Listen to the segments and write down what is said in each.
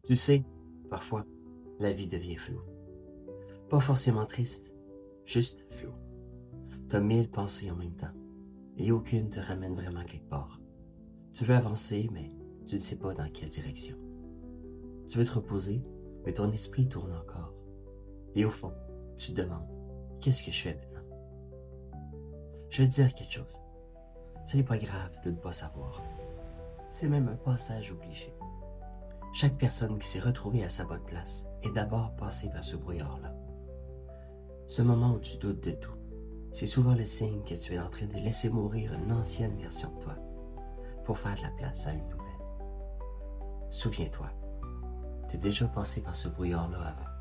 Tu sais, parfois, la vie devient floue. Pas forcément triste, juste floue. T'as 1000 pensées en même temps, et aucune te ramène vraiment quelque part. Tu veux avancer, mais tu ne sais pas dans quelle direction. Tu veux te reposer, mais ton esprit tourne encore. Et au fond, tu te demandes, qu'est-ce que je fais maintenant? Je vais te dire quelque chose. Ce n'est pas grave de ne pas savoir. C'est même un passage obligé. Chaque personne qui s'est retrouvée à sa bonne place est d'abord passée par ce brouillard-là. Ce moment où tu doutes de tout, c'est souvent le signe que tu es en train de laisser mourir une ancienne version de toi pour faire de la place à une nouvelle. Souviens-toi, tu es déjà passé par ce brouillard-là avant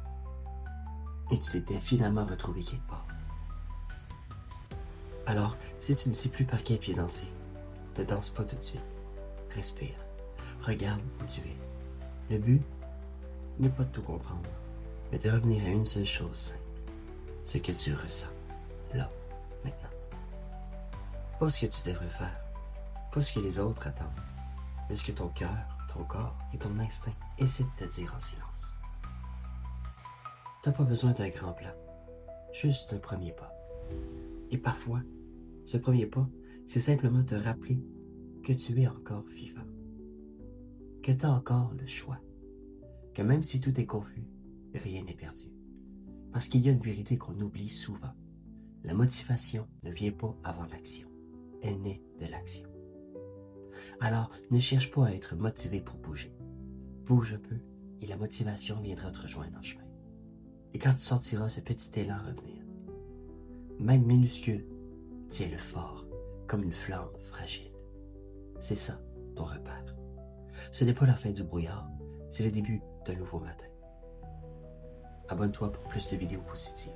et tu t'étais finalement retrouvé quelque part. Alors, si tu ne sais plus par quel pied danser, ne danse pas tout de suite. Respire. Regarde où tu es. Le but n'est pas de tout comprendre, mais de revenir à une seule chose simple. Ce que tu ressens, là, maintenant. Pas ce que tu devrais faire, pas ce que les autres attendent, mais ce que ton cœur, ton corps et ton instinct essaient de te dire en silence. T'as pas besoin d'un grand plan, juste un premier pas. Et parfois, ce premier pas, c'est simplement te rappeler que tu es encore vivant, que tu as encore le choix, que même si tout est confus, rien n'est perdu. Parce qu'il y a une vérité qu'on oublie souvent. La motivation ne vient pas avant l'action, elle naît de l'action. Alors, ne cherche pas à être motivé pour bouger. Bouge un peu et la motivation viendra te rejoindre en chemin. Et quand tu sentiras ce petit élan revenir, même minuscule, tiens-le fort, comme une flamme fragile. C'est ça, ton repère. Ce n'est pas la fin du brouillard, c'est le début d'un nouveau matin. Abonne-toi pour plus de vidéos positives.